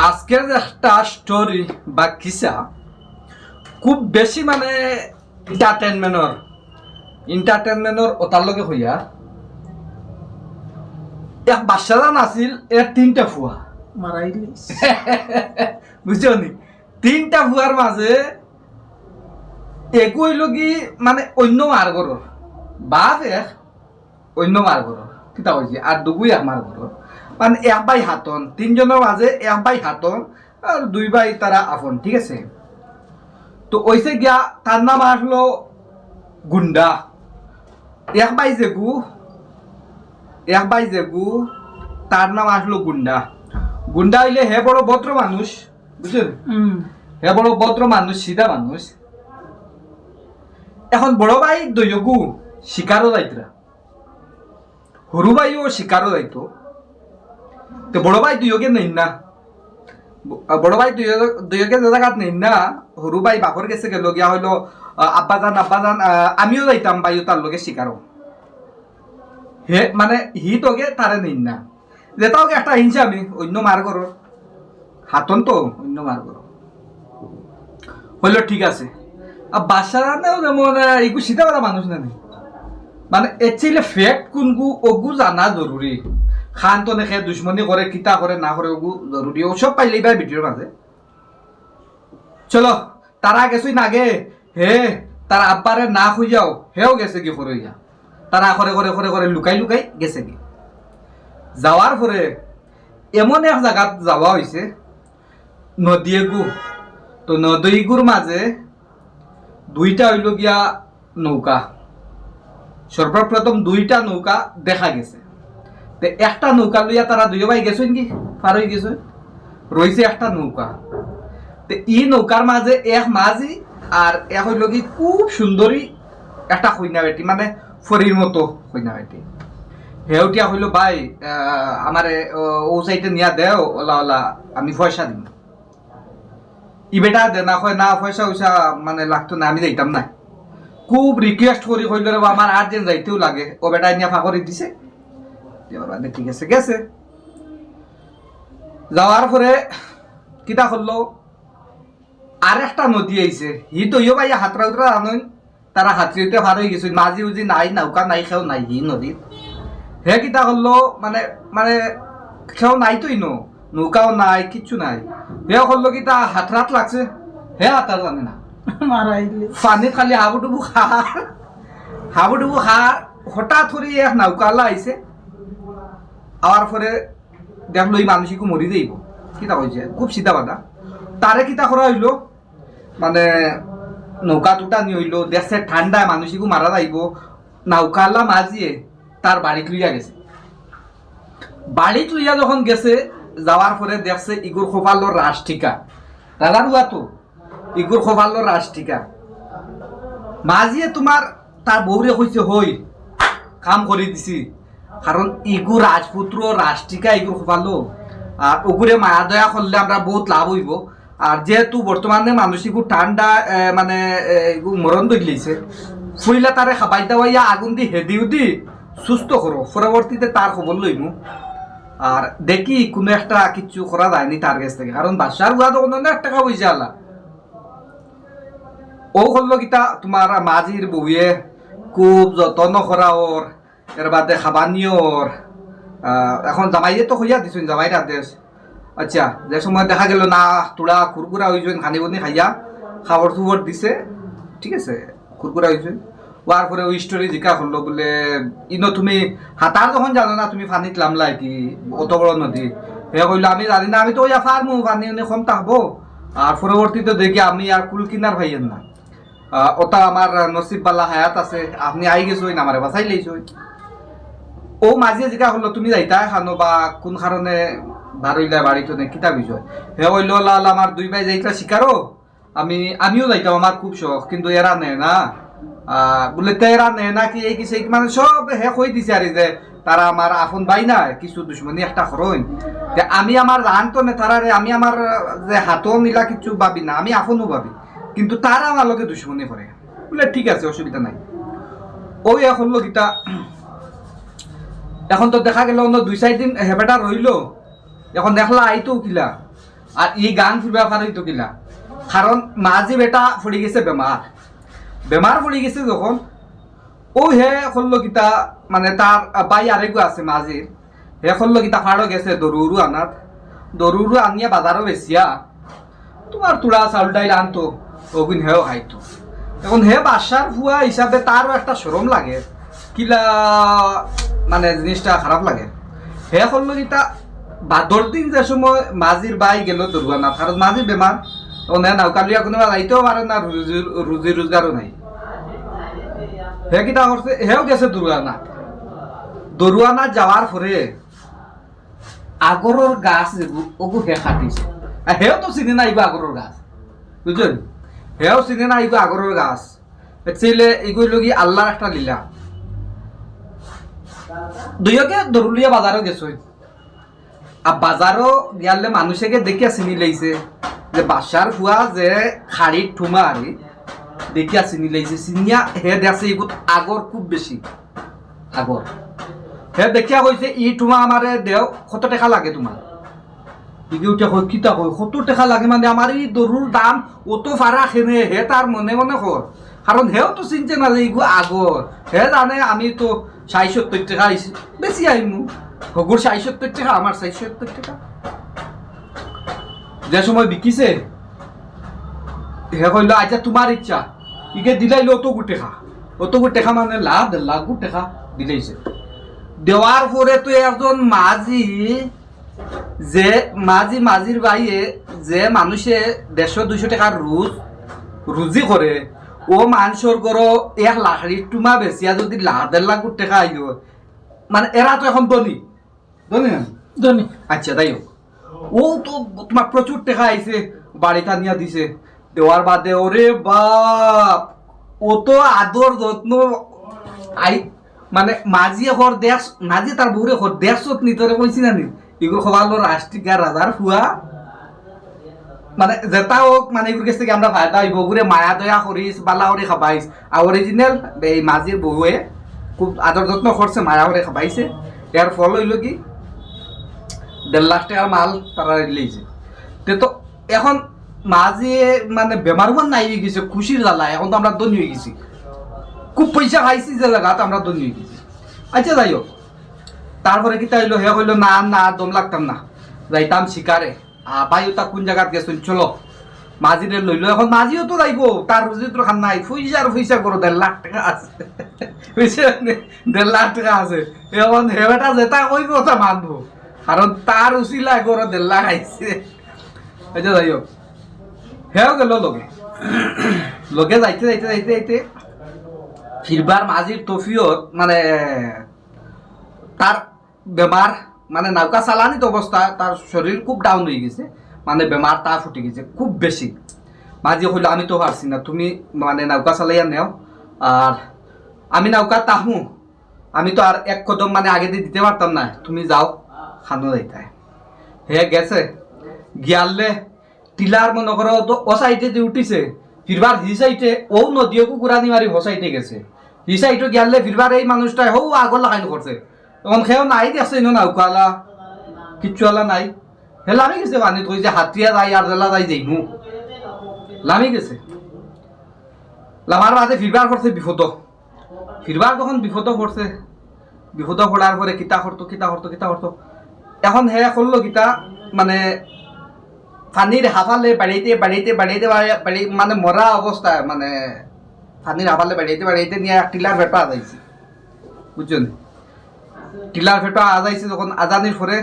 আজকের একটা স্টোরি বা কিসা খুব বেশি মানে ইন্টারটেনমেন্টর ওটার লগে হইয়া এক বাচ্চাদান আছিল এর তিনটা ফুয়া মারাইলি বুঝছো নি তিনটা ফুয়ার মাঝে একই লগি মানে অন্য মার্গর বাপ এক অন্য মার্গর কিতা হয়েছে আর দুগুই এক মার্গর মানে এক বাই হাতন তিনজনের মাঝে এক বাই হাতন আর দুই ভাই তারা আপন ঠিক আছে। তো ওইসে গিয়া তার নাম আসলো গুন্ডা। এক বাই জেগু তার নাম আসলো গুন্ডা। গুন্ডা হইলে হে বড় ভদ্র মানুষ, বুঝছেন, হে বড় ভদ্র মানুষ, সিধা মানুষ। এখন বড় ভাই দৈয়গু শিকারও যাইতরা, হরু ভাইও শিকারও যাইতো। তো বড় ভাই দুইকে নেই না, বড় ভাই দুইকে যে জায়গাত নেই না, হরু ভাই বাপর গেছে গেল গিয়া হইলো আব্বাজান আমিও যাইতাম ভাইও তার লগে শিকারও। হে মানে হি তোকে তারে নেই না, যেটাও একটা হিংসা আমি অন্য মার করো হাতন তো অন্য মার করো হইল ঠিক আছে। আর বাসারানেও যেমন এইগু সিধা কথা মানুষ না নেই, মানে এর ফেক্ট কোনগু ওগু জানা জরুরি। খান তো নেখে দুশ্মনী করে কিতা করে না করে ওগু জরুরি, ও সব পাইলেই ভাই ভিডিওর মাঝে। চলো তারা গেছই নাগে হে তার আব্বারে না খুঁজাও, হেও গেছে কি করে ইয়া তারা করে করে করে করে লুকাই লুকাই গেছে কি। যাওয়ার পরে এমন এক জায়গাত যাওয়া হয়েছে নদী এগু। তো নদীগুর মাঝে দুইটা হইল গিয়া নৌকা, সর্বপ্রথম দুইটা নৌকা দেখা গেছে। তো একটা নৌকা লইয়া তারা দুই ভাই গেছেন কি পার হয়ে গেছে, রয়েছে একটা নৌকা। তো ই নৌকার মাঝে এক মাঝি আর এক হইল কি খুব সুন্দরী একটা কইনা বেটি, মানে ফরির মতো কইনা বেটি। হেউটিয়া হইল ভাই আমারে ও সাইডে নিয়া দেও, ওলা ওলা আমি পয়সা দিম। ই বেটা দে না কয় না পয়সা উইসা মানে লাগতো না, আমি যাইতাম না। খুব রিকোয়েস্ট করি কইল রে আমার আর্জেন্ট যাইতেও লাগে, ও বেটা নিয়া ফাঁকরি দিছে। ঠিক আছে গেছে। যাওয়ার পরে কিতা করলো আর একটা নদী আইছে, হি তো ইয়ে ভাই হাতরা উতরা আনই তারা হাতরিতে ভার হয়ে গেছে, মাঝি উজি নাই, নৌকা নাই, খেও নাই হি নদীত। হে কিতা করলো মানে মানে খেও নাই তো ইনো, নৌকাও নাই কিচ্ছু নাই। হে করলো কিতা হাতরাত লাগছে, হে হাতার জানে না, মারাইলি পানিত খালি হাবুডুবু খার হঠাৎ করে এক নৌকালা আইছে। আওয়ার পরে দেখলো এই মানুষকে মরি দেইব, কিতা কইছে খুব সিধা বাধা। তারে কিতা করা হইলো মানে নৌকা দুটা নিয়ে হইলো, দেখছে ঠান্ডায় মানুষকে মারা যাইব, নৌকালা মাঝিয়ে তার বাড়িত লইয়া গেছে। বাড়িত লইয়া যখন গেছে, যাওয়ার পরে দেখছে ইগুর খোপাল্লোর রাস ঠিকা, দাদার হুয়া তো ইগুর খোপাল্লোর রাস ঠিকা। মাঝিয়ে তোমার তার বউরে কইছে হই কাম করে দিছি, কারণ ইগু রাজপুত্র রাষ্ট্রিকা ইগুর খোপালো আর ওগুরে মায়া দয়া করলে আমরা বহুত লাভ হইব। আর যেহেতু বর্তমানে মানুষ ইগু ঠান্ডা মানে ইগু মরণ দইলিছে, ফুইলা তারে খাবাই দাওয়াইয়া আগুন দি হেদিও দি সুস্থ করো, পরবর্তীতে তার খবর লইমু। আর দেখি কোনো একটা কিছু করা যায়নি তার কাছ থেকে, কারণ বাদশার গুয়া তো অনেক টাকা পয়সা আলা। ও করলো কিতা তোমার মাঝির বউয়ে খুব যত্ন করা ওর, এর বাদে খাবানিও ওর। এখন জামাইয়ে তো হইয়া দিছুন, জামাইয়ের আদেশ। আচ্ছা যে সময় দেখা গেল না তোরা কুরকুরা হয়েছেন, খানি বনি খাইয়া খাবার টুবর দিছে, ঠিক আছে কুরকুরা হয়েছেন। ওয়ার পরে ওই স্টোরি জিকা করলো বলে ইনো তুমি হাতার যখন জানো না তুমি পানিত লামলা কি অত বড় নদী। হে কইলো আমি জানি না, আমি তো ওই ফার্মু পানি উনি কম থাকবো। আর পরবর্তীতে দেখি আমি আর কুল কিনার ভাইয়েন না, ওটা আমার নসিব বালা হায়াত আছে, আপনি আই গেছই না আমারে বাঁচাই লইছই। ও মাঝে জিকা হলো তুমি যাইতা খানো বা কোন কারণে বারইলা বাড়িতে নে কিতা বিষয়। হে কইলো লাল আমার দুই ভাই যাইতা শিকারো, আমিও যাইতাম, আমার খুব শখ, কিন্তু এরা নেয় না। বলে তেরা নেয় না কি এই কি সেই মানে সব হে কই দিছে আর যে তারা আমার আপন ভাই না, কিছু দুশ্মনী একটা করইন। আমি আমার জানতো না তারারে, আমি আমার যে হাতও নিলা কিছু ভাবি না, আমি আপনও ভাবি, কিন্তু তারা আমার লোকে দুশ্মনী করে। বলে ঠিক আছে অসুবিধা নাই। ওই এখন লোকিটা এখন তো দেখা গেল অন্য 2-4 দিন হেবেটা রইল, এখন দেখলা আইতো কিলা আর এই গান ফিরবা পারিত কিলা কারণ মাঝি বেটা পড়ে গেছে বেমার পড়ে গেছে যখন ও হে করলো কিতা মানে তার বাই আরেকগু আছে মাঝির হে করলো কিতা ফাড়ো গেছে দরুরু আনিয়া বাজারও বেশিয়া তোমার তুড়া চাউল ডাইল আনতো ওগুন হেও খাইতো এখন হে বাসার ফুয়া হিসাবে তারও একটা শরম লাগে কিলা মানে জিনিসটা খারাপ লাগে হে করলো কিতা বাদর দিন যে সময় মাঝির বাই গেল দরুয়ানা কারণ মাঝির বেমার ও নে নাউকালিয়া কোনো যাইতেও পারে না রুজি রোজগারও নাই হে কিতা করছে হেও গেছে দরুয়ানা যাওয়ার পরে আগরের গাছ ওগু হে কাটিছে হেও তো চিনি না আইবা আগরের গাছ বুঝলেন হেও চিনি না আইবা আগরের গাছ একচুয়ালি এগুলো কি আল্লাহর একটা লীলা দুইকে দরুলিয়া বাজারও গেছে আর বাজারও গিয়ালে মানুষকে দেখিয়া চিনি লাইছে যে বাসার ফুয়া যে খাড়ির ঠুমা আরে দেখিয়া চিনি লাইছে চিনিয়া হে দেখছে এগুলো আগর খুব বেশি আগর হে দেখিয়া কইছে ই ঠুমা আমারে দেও কত টাকা লাগে তোমার দিকে উঠে কই কিতা কই 70 টাকা লাগে মানে আমার এই দরুর দাম অত ফারা খেনে হে তার মনে মনে কর কারণ হেও তো চিনছে না যে এগুলো আগর হে জানে আমি তো 60-70 টাকা বেশি আইমু হগুর 60-70 টাকা আমার 60-70 টাকা যে সময় বিকিছে হে কইলো আচ্ছা তোমার ইচ্ছা ইকে দিলাইলো অত গুটে খা মানে লাখ গুটে খা দিলাইছে দেওয়ার পরে তো একজন মাঝির বাইয়ে যে মানুষে 150-200 টাকার রুজি করে ও মানুষের গড় 1 লাখের টুমা বেশিয়া যদি 1.5 লাখ টাকা আইলো মানে এরা তো এখন ধনী আচ্ছা তাই হোক ও তো তোমার প্রচুর টাকা আইছে বাড়িটা নিয়ে দিছে দেওয়ার বাদে ওরে বাপ ও তো আদর যত্ন মানে মাঝি হর দেশ মাঝি তার বউরে হর দেশত নিতরে কইছি না নি এগুলো খোয়ালো রাষ্ট্রিক রাজার ফুয়া মানে যেটা হোক মানে এগুলো কাছ থেকে আমরা ফায়দা হইব ঘুরে মায়া দয়া করিস বালা করে খাবাইস আর অরিজিনাল এই মাঝির বউয়ে খুব আদর যত্ন করছে মায়া করে খাবাইছে এর ফল হইল কি 1.5 লাখ টাকার মাল তারা রিলেছে তো এখন মাঝে মানে বেমার নাই হয়ে গেছে খুশির জ্বালা এখন তো আমরা ধনী হয়ে গেছি খুব পয়সা খাইছি যে জায়গাত আমরা ধনী হয়ে গেছি আচ্ছা যাই হোক তারপরে কি তাইলো হে কইলো না দম লাগতাম না যাইতাম শিকারে ভাইও তা কোন জায়গাত গেছেন চলো মাঝিরে লইলো এখন মাঝিও তো যাইবো তার রুজি তো খান নাই পয়সা করো 1.5 লাখ টাকা আছে বুঝছে 1.5 লাখ টাকা আছে এখন হেবেটা যেটা কইব তা মানবো কারণ তার উচিলা করে 1.5 লাখ আইছে আচ্ছা যাই হোক হেও গেল লগে যাইতে ফিরবার মাঝির তফিয়ত মানে তার বেমার মানে নৌকা চালানিত অবস্থা তার শরীর খুব ডাউন হয়ে গেছে মানে বেমার তা ফুটে গেছে খুব বেশি মাঝি কইলো আমি তো পারছি না তুমি মানে নৌকা চালাইয়া নেও আর আমি নৌকা তাহমু আমি তো আর এক কদম মানে আগে দিয়ে দিতে পারতাম না তুমি যাও খানো যাইতে হে গেছে গিয়ালে টিলার মনে করো তো ও সাইডে যে উঠিছে ফিরবার হি সাইডে ও নদীও কুকুরানি মারি হ সাইডে গেছে হি সাইডে গিয়ালে ফিরবার এই মানুষটা হৌ আগর লাগাইন করছে তখন সেও নাই দেখছে নৌকালা কিচ্ছুয়ালা নাই হে লামি গেছে পানি তুই যে হাতিয়া যাই আর জেলা যাই যাইমু লামি গেছে লামার বাদে ফিরবার করছে ফিরবার যখন বিপদ করছে বিপদ পড়ার পরে কিতা করতো এখন হে করলো কিতা মানে পানির হাফালে বাড়িতে মানে মরা অবস্থায় মানে পানির হাফালে বাড়িতে নিয়ে টিলার ভেটা যাইছে বুঝছেন টিলার ভেটা আজাইছে যখন আজানির পরে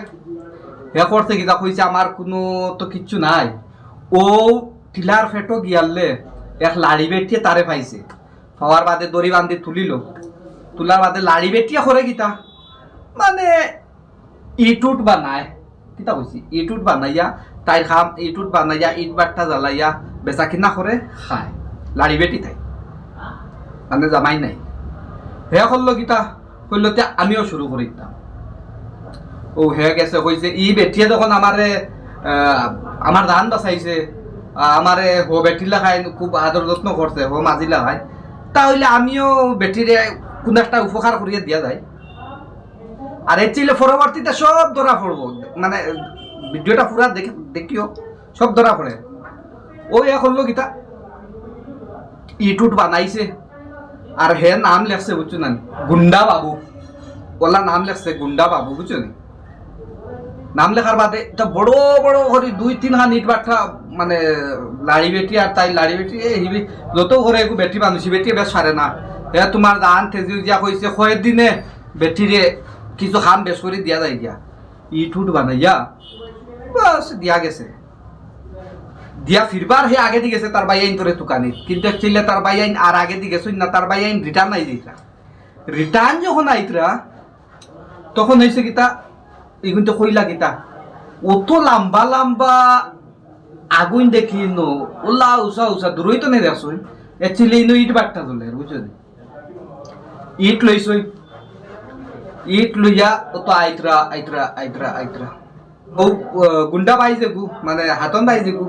হে করতে কিতা কইছে আমার কোনো তো কিচ্ছু নাই ও টিলার ফেটো গিয়ালে এক লাড়ি বেটিয়ে তারে পাইছে পাওয়ার বাদে দড়ি বান্ধি তুলার বাদে লাড়ি বেটিয়া করে কিতা মানে ইটুট বানায় কিতা কইছি ইটুট বানাইয়া তাই খাম ইটুট বানাইয়া ইট বাট্টা জ্বালাইয়া বেচা কিনা করে খায় লাড়ি বেটি তাই মানে জামাই নাই হে করলো কিতা কইলো তে আমিও শুরু করে দিতাম ও হে গেছে কইছে ই বেটিয়ে যখন আমার ধান বাঁচাইছে আমারে হো বেটিলা খাই খুব আদর যত্ন করছে হো মাজিলা খাই তাহলে আমিও বেটিরে কোন একটা উপকার করিয়ে দিয়া যায় আর এর চেয়ে পরবর্তীতে সব ধরা পড়বো মানে ভিডিওটা পুরা দেখিও সব ধরা পড়ে। ও এখন লোক ইটা ইটুট বানাইছে আর হে নাম লেখছে বুঝছো না, গুন্ডা বাবু। ওলা নাম লেখছে গুন্ডা বাবু, বুঝছো নি? নাম লেখার বাদে এটা বড় বড় করে 2-3 খান ইট বাঠা, মানে লাড়ি বেটি আর তাই লাড়ি বেটি হিবি যত ঘরে একটু বেটি মানুষই বেটি বেশ সারে না। হে তোমার দান তেজি দিয়া কইছে কয়েক দিনে বেটিরে কিছু খাম বেশ করে দিয়া যায় দিয়া ইট উট বানাইয়া বাস দিয়া গেছে। দিয়া ফিরবার হে আগে দি গেছে তার ভাই আইন করে দোকানে, কিন্তু অ্যাকচুয়ালি তার ভাই আইন আর আগে দি গেছে না, তার ভাই আইন রিটার্ন আই দিতা। রিটার্ন যখন আইতরা তখন হয়েছে কিতা এগুন তো কইলা কিতা অত লম্বা লম্বা আগুন দেখি নো ওলা উষা উষা দূরই তো নেই দেখছই। অ্যাকচুয়ালি ইনো ইট বাট্টা চলে বুঝছো, ইট লইছই। ইট লইয়া অত আইতরা আইতরা আইতরা আইতরা ও গুন্ডা বাই যেগু মানে হাতন বাই যেগু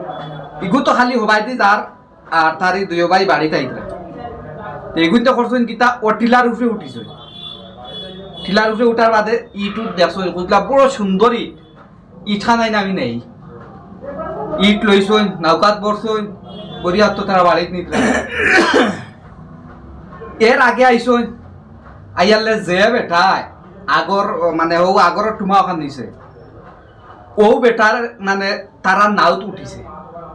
ইগু তো খালি হবাই দি যার আর তারি দুই ভাই বাড়িতে আইতরা। এগুন তো করছেন কিতা ও টিলার উপরে উঠিছই। টিলার উপরে উঠার বাদে ইট উঠ দেখছই, বুঝলা বড় সুন্দর ইট। ইটা নাই নামি নেই, ইট লইছই নৌকাত বসছই বরিয়াত তো তারা বাড়িতে নিত। এর আগে আইসই আইয়ালে যে বেটায় আগর মানে ও আগর টুমা ওখান নিছে, ও বেটার মানে তারা নাওত উঠিছে।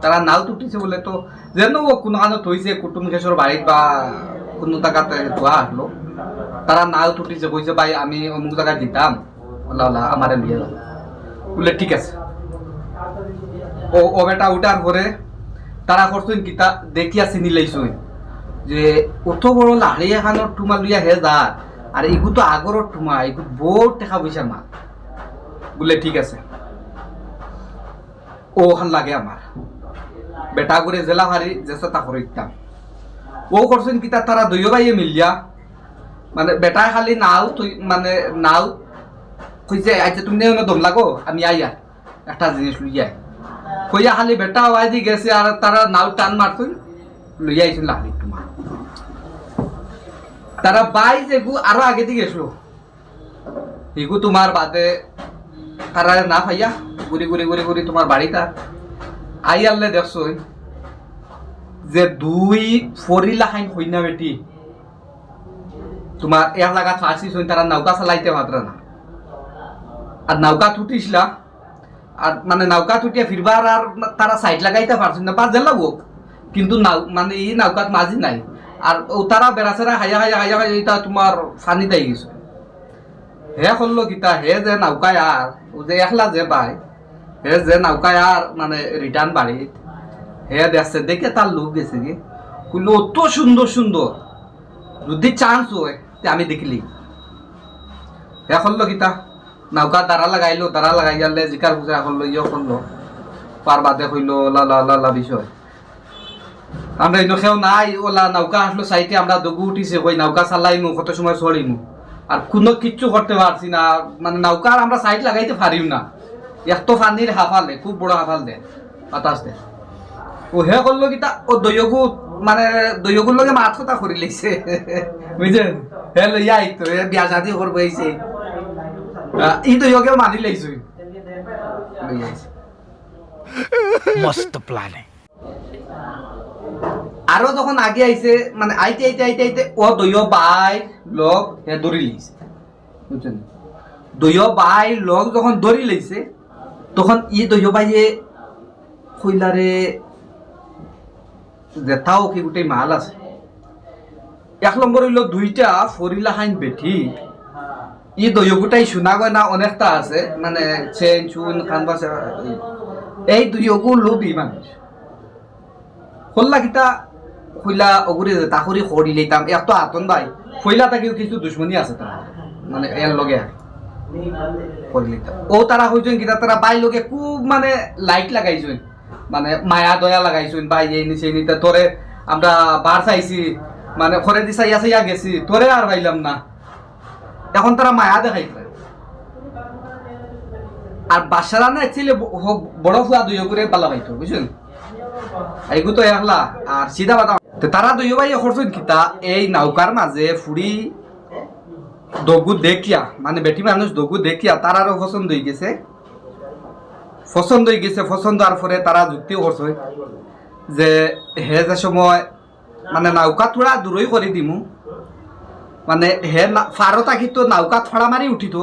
তারা নাওত উঠিছে বলে তো যেন ও কোনো কারণে থইছে কুটুম কেশর বাড়িত বা কোনো জায়গাতে ধোয়া আসলো, তারা নাওত উঠিছে কইছে ভাই আমি অমুক জায়গায় দিতাম, আল্লাহ আল্লাহ আমারে নিয়ে যাবো বলে ঠিক আছে। ও ও বেটা উঠার পরে তারা করছেন কিতা দেখিয়া চিনি লাইছই যে অত বড় লাড়ি এখানোর টুমা লইয়া হে যা আর এগু তো আগরের টুমা, এগু বহুত টাকা পয়সার মাল বলে ঠিক আছে। ওখান লাগে আমার বেটা করে জেলা হারি যেসা তা করিতাম। ও করছেন কিতা তারা দুইও ভাইয়ে মিলিয়া মানে বেটায় খালি নাও মানে নাও কইছে আচ্ছা তুমি দম লাগো আমি আইয়া একটা জিনিস লইয়া কইয়া খালি বেটা ওয়াই দি গেছে আর তারা নাও টান মারছই লইয়া আইছিল লাড়ি টুমা। তারা বাই যেগু আরো আগে দিয়ে গেছিল এগু তোমার বাদে তারা না ভাইয়া ঘুরি ঘুরি ঘুরি ঘুরি তোমার বাড়িটা আই আনলে দেখছই যে 2 ফরিলা খাইন হইনা বেটি তোমার এক লাগা ফাঁসি হইন তারা নৌকা চালাইতে পারত না। আর নৌকা তুটিসলা আর মানে নৌকা তুটিয়া ফিরবার আর তারা সাইড লাগাইতে পারছিল না, পাঁচ জেলা হোক কিন্তু মানে এই নৌকাত মাঝি নাই। আর ও তারা বেড়াচেরা হাইয়া হাইয়া হাইয়া হাইয়া এটা তোমার ফানি তাই গেছে। হে করলো কিতা হে যে নৌকায় আর ও যে একলা যে বাই হে যে নৌকায় আর মানে রিটার্ন বাড়িত হে দেখছে দেখে তার লোক গেছে কি কইলো অত সুন্দর সুন্দর যদি চান্স হয় আমি দেখিলি। হে করলো কিতা নৌকা দাঁড়া লাগাইলো, দাঁড়া লাগাই গেলে জিকার বুঝা করলো ইয়ে করলো পার বাদে কইলো লালা লালা বিষয় আমরা ইনো খেও নাই ওলা নৌকা আসলো সাইটে আমরা দগু উঠিছে কই নৌকা চালাইমু কত সময় চড়িমু আর কোনো কিচ্ছু করতে পারছি না, মানে নৌকার আমরা সাইড লাগাইতে পারিও না। এক তো ফানির হাফালে খুব বড় হাফাল দেয় বাতাস দেয়। ও হে করলো কিতা ও দৈয়গু মানে দৈয়গুর লগে মাছ কথা করি লাইছে বুঝছেন। হে লইয়া আইতো হে বিয়া শাদি করবো আইছে ই দৈয়গেও মানি লাইছো মস্ত প্ল্যান। আরো যখন আগে আইছে মানে আইতে আইতে আইতে আইতে ও দৈয় বাই লোক হে দড়ি লাইছে বুঝছেন। দৈয় বাই লোক যখন দড়ি লাইছে তখন ই দৈয় বাইয়ে কইলারে যেটাও কি গোটে মাল আছে। 1 নম্বর হইল 2টা ফরিলা খাইন বেঠি ই দৈয় গোটাই সোনা গয়না অনেকটা আছে মানে চেন চুন খানবা এই দৈয়গু লোভী মানুষ হল্লা কিতা কইলা অগুরে তাহরি খড়ি লইতাম এক তো আতন ভাই কইলা তাকে কিছু দুশ্মনী আছে তারা মানে এর লগে খড়ি লইতাম। ও তারা হইছেন কিতা তারা বাই লগে খুব মানে লাইট লাগাইছেন মানে মায়া দয়া লাগাইছেন ভাই এই নিচে নিতে তোরে আমরা বার চাইছি মানে খরে দি চাইয়া চাইয়া গেছি তোরে আর পাইলাম না, এখন তারা মায়া দেখাইছে। আর বাসারা না অ্যাকচুয়ালি বড় ফুয়া দুই করে পালা পাইতো বুঝছেন। এইগু তো একলা আর সিধা বাতা তারা দুই ভাই করছেন কিতা এই নৌকার মাঝে ফুড়ি দগু দেখিয়া মানে বেটি মানুষ দগু দেখিয়া তারারও পছন্দ হয়ে গেছে পছন্দ হয়ে গেছে, পছন্দ আর পরে তারা যুক্তিও করছে যে হে যে সময় মানে নৌকা থোড়া দূরই করে দিমু, মানে হে ফারো থাকি তো নৌকা থোড়া মারি উঠিত,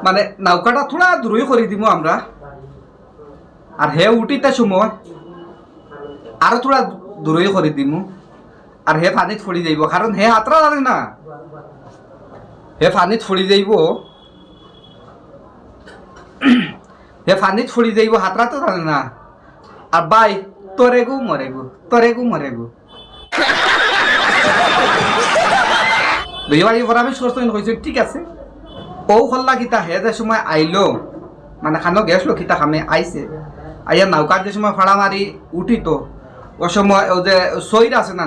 মানে নৌকাটা থোড়া দূরই করে দিমু আমরা, আর হে উঠিতে সময় আরো থোড়া দূরই করে দিমু, আর হে পানিত পড়ি যাইব, কারণ হে হাতরা জানে না, হে পানিত পড়ি যাইব, হে পানিত পড়ি যাইব, হাতরা তো জানে না, আর বাই তরেগু মরেগু, তরেগু মরেগু। দুই বাড়ি পরামর্শ করছেন, কইছে ঠিক আছে। ও হল্লা কিতা হে যে সময় আইলো, মানে খানো গেছলো কিতা খামে আইছে, আইয়া নৌকার যে সময় ফাড়া মারি উঠিত, ও সময় ও যে সৈর আছে না,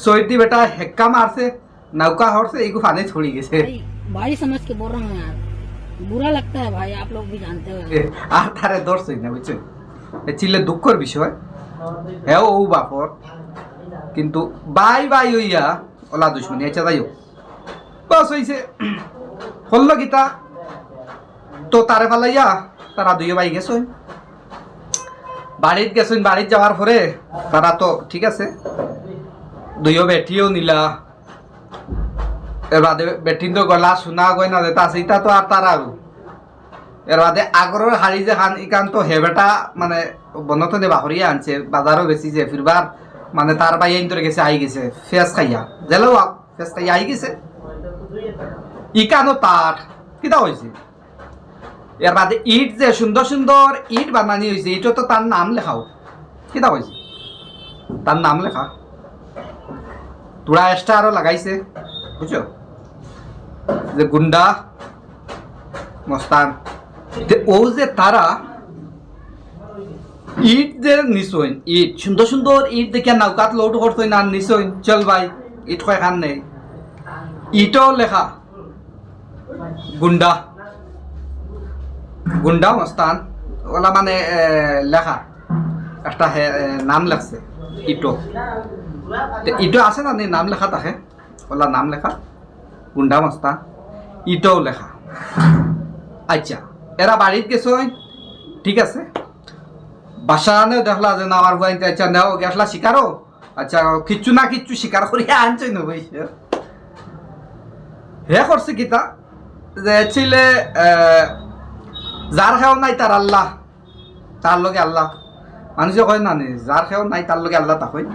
সৈর দি বেটা হেক্কা মারছে, नौका हौर से एक फाने छोड़ी गए भाई समझ के बोल रहा हूँ यार, बुरा लगता है भाई, आप लोग भी जानते हो। আর তারে দর্শই না বুঝছেন, চিলে দুঃখের বিষয় হ্যাঁ ও বাপর, কিন্তু বাই বাই হইয়া ওলা দুশ্মনী আচ্ছা যাইও বাস হইছে হল্ল গীতা তো তারে ফালাইয়া তারা দুই বাই গেছ, বাড়িত গেছেন, বাড়িত যাওয়ার পরে তারা তো ঠিক আছে দুইও বেটিও নিলা, এর বাদে বেটিন তো গলা শোনা গয়না যেটা আছে এটা তো আর তার আর এর বাদে আগরের হাড়ি যে খান ইকান তো হে বেটা মানে বনত দে বাহরিয়া আনছে, বাজারও বেশি যে ফিরবার মানে তার বাই আইন ধরে গেছে, আই গেছে ফেস খাইয়া জেলেও ফেস খাইয়া আই গেছে, ইকানো তার কিটা হয়েছে। এর বাদে ইট যে সুন্দর সুন্দর ইট বানানি হয়েছে, ইটও তো তার নাম লেখাও, কিটা হয়েছে তার নাম লেখা, তোরা এক্সট্রা আরো লাগাইছে বুঝছো, যে গুন্ডা মস্তান ও যে তারা ইট যে নিছইন, ইট সুন্দর সুন্দর ইট দেখিয়া নৌকাত লোড করছই না নিছইন, চল ভাই ইট কয়খান নেই, ইটও লেখা গুন্ডা, গুন্ডা মস্তান ওলা মানে লেখা একটা নাম লেখছে ইটো, ইটো আছে না নাম লেখা থাকে, ওলা নাম লেখা গুন্ডা মস্তান, ইটাও লেখা। আচ্ছা এরা বাড়িত গেছ ঠিক আছে, বাসানে দেখলা যে না আমার ভাই আচ্ছা নেও গেছলা শিকারও, আচ্ছা কিচ্ছু না কিচ্ছু শিকার করিয়া আনছই না ভাই, হে করছে কিতা যে ছিলে যার খেও নাই তার আল্লাহ, তার লগে আল্লাহ, মানুষে কয় না যার খেও নাই তার লগে আল্লাহ তাকই,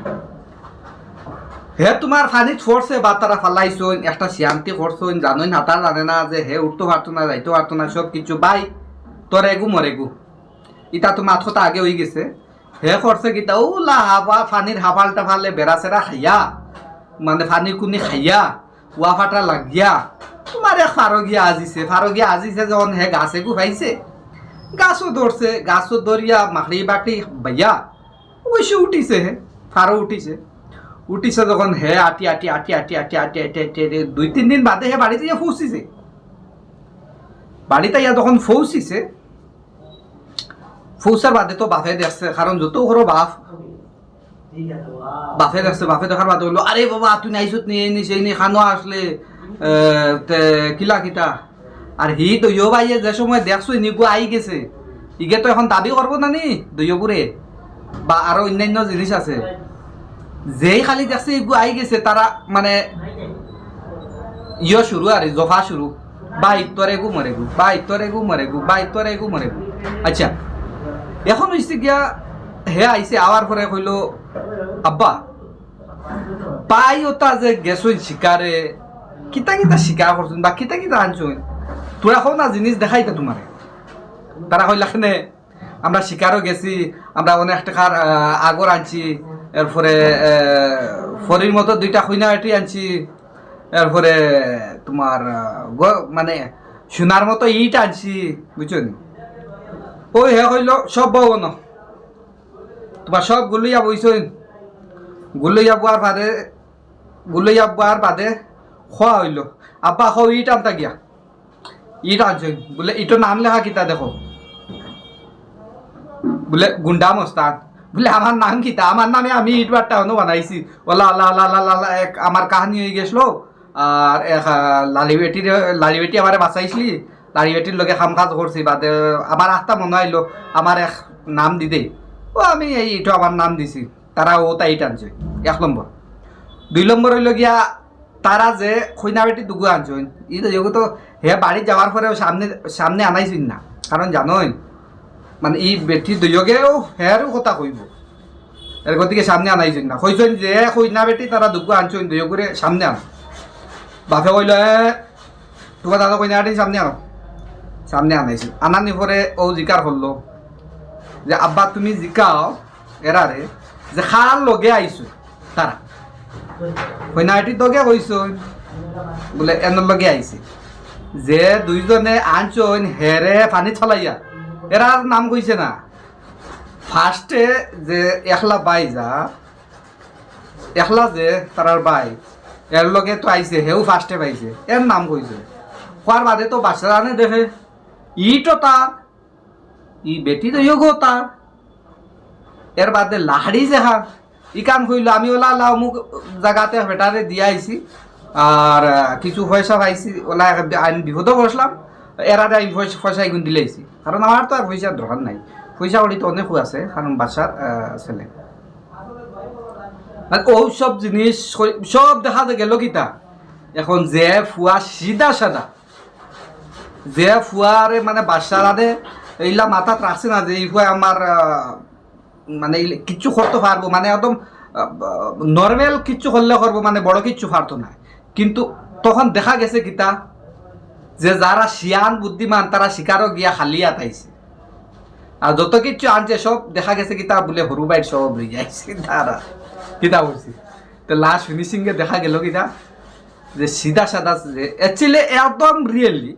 হে তোমার ফানিত ফোরছে বা তারা ফালাইছইন একটা শান্তি করছইন, জানোই না তার জানে না যে হে উঠতে পারতো না যাইতে পারতো না সব কিছু বাই তোর এগু মরেগু, ইটা তো মাথা আগে হয়ে গেছে, হে করছে কিতা ওলা হাবা ফানির হাফালটা ফালে বেড়া সেরা খাইয়া মানে ফানির কুনি খাইয়া ওয়া ফাটা লাগিয়া তোমার এক ফারগিয়া আজিছে যখন হে গাছে গু পাইছে, গাছও ধরছে, গাছও ধরিয়া মাকড়ি বাকড়ি বাইয়া অবশ্য উঠিছে, হে ফারো উঠিছে, উঠিছে যখন হে আটি আটি আটি আটি আটি আটি আটি আটি আটি 2-3 দিন বাদে হে বাড়িতে ইয়া পৌঁছিছে, বাড়িতে ইয়া তখন পৌঁছিছে, পৌঁছার বাদে তো বাপে দেখছে, কারণ যত ঘর বাপে দেখছে, বাপে দেখার বাদে হইলো আরে বাবা তুই নাইছত নি এই নিছে এই খানো আসলে কিলা কিতা, আর হি দইও ভাইয়ে যে সময় দেখছো নিগু আই গেছে, ইগে তো এখন দাবি করবো না নি দইয়পুরে বা আরো অন্যান্য জিনিস আছে, যেই খালি দেখছে এগু আই গেছে তারা মানে ইয়ে শুরু আর জফা শুরু, বাই তোর এগু মরেগু, বাই তোর এগু মরেগু, বাই তোর এগু মরেগু। আচ্ছা এখন হইছে গিয়া হে আইছে আওয়ার পরে কইলো আব্বা পাই ওটা যে গেছইন শিকারে কিতা কিতা শিকার করছুন বা কিতা কিতা আনছুন, তোরা কও না জিনিস দেখাইতে তোমারে, তারা কইলা কেনে আমরা শিকারও গেছি, আমরা অনেক টাকার আগর আনছি, এরপরে ফরির মতো 2টা খুইনা এটি আনছি, এরপরে তোমার মানে সোনার মতো ইট আনছি বুঝছো নি, ওই হে কইল সব বউ ন তোমার সব গুলইয়া বইছইন, গুলইয়া বোয়ার বাদে খোয়া হইল, আব্বা খাও ইট আনতা গিয়া, ইট আনছইন বলে ইটোর নাম লেখা কিতা দেখো, বলে গুন্ডা মস্তান, বলে আমার নাম কিতা, আমার নামে আমি ইট বারটা বানাইছি, ওলা আল্লাহ আল্লাহ আল্লাহ এক আমার কাহানি হয়ে গেছিল, আর লালি বেটি আমার বাঁচাইছিলি, লাড়ি বেটির লগে কাম কাজ করছি বাদে আমার আস্তা মনে হইলো আমার এক নাম দি দে ও আমি এইটা আমার নাম দিছি তারা ও তাই টানছে 1 নম্বর 2 নম্বর হইল গিয়া তারা যে খৈনা বেটি দুগু আনছেন ই তো যেহেতু হে বাড়ি যাওয়ার পরেও সামনে সামনে আনাইছেন না কারণ জানোই মানে এই বেটি দুইগেও হেরও কথা কইব এর গতিকে সামনে আনাইছেন না কইছেন যে খৈনা বেটি তারা দুগু আনছেন দুই করে সামনে আন বাপে কইল তোমার দাদা কইনা বেটি সামনে আনো সামনে আনাইছে আনানি পরে ও জিকার করলো যে আব্বা তুমি জিকাও এরারে যে খার লগে আইছো তারা কইনাটি তোকে কইছ বলে এর লগে আইছে যে দুইজনে আনছন হেরে পানি ছলাইয়া এরার নাম কইছে না ফার্স্টে যে একলা বাই যা একলা যে তারার বাই এর লগে তো আইছে হেও ফার্স্টে পাইছে এর নাম কইছে কোয়ার বাদে তো বাচ্চারা আনে দেখে ই তো তার ই বেটি তো ইয়োগো তার এর বাদে লাহাড়ি যেহা ই কাম কইলো আমি ওলা লাও মুখ জায়গাতে বেটারে দিয়ে আইছি আর কিছু পয়সা পাইছি ওলা আইন বিপদও বসলাম এরারে আইন পয়সা এগুন দিলেইছি কারণ আমার তো আর পয়সার দরকার নাই পয়সা ওড়ি তো অনেক আছে কারণ বাচ্চার ছেলে মানে ও সব জিনিস সব দেখা গেল কিতা এখন যে ফুয়া সিধা সাদা যে ফুয়ারে মানে বাচ্চারারে এইলা মাথাত রাখছে না যে এই ফুয়া আমার মানে কিচ্ছু করতে পারবো মানে একদম নর্মাল কিচ্ছু করলে করবো মানে বড় কিচ্ছু পারতো না কিন্তু তখন দেখা গেছে কিতা যে যারা শিয়ান বুদ্ধিমান তারা শিকারও গিয়া খালি আতাইছে আর যত কিচ্ছু আনছে সব দেখা গেছে কিতা বলে হরু বাইর সব লই যাইছে তারা কিতা বলছি তো লাস্ট ফিনিশিং এ দেখা গেল কিতা যে সিধা সাদা যে অ্যাকচুয়ালি একদম রিয়েলি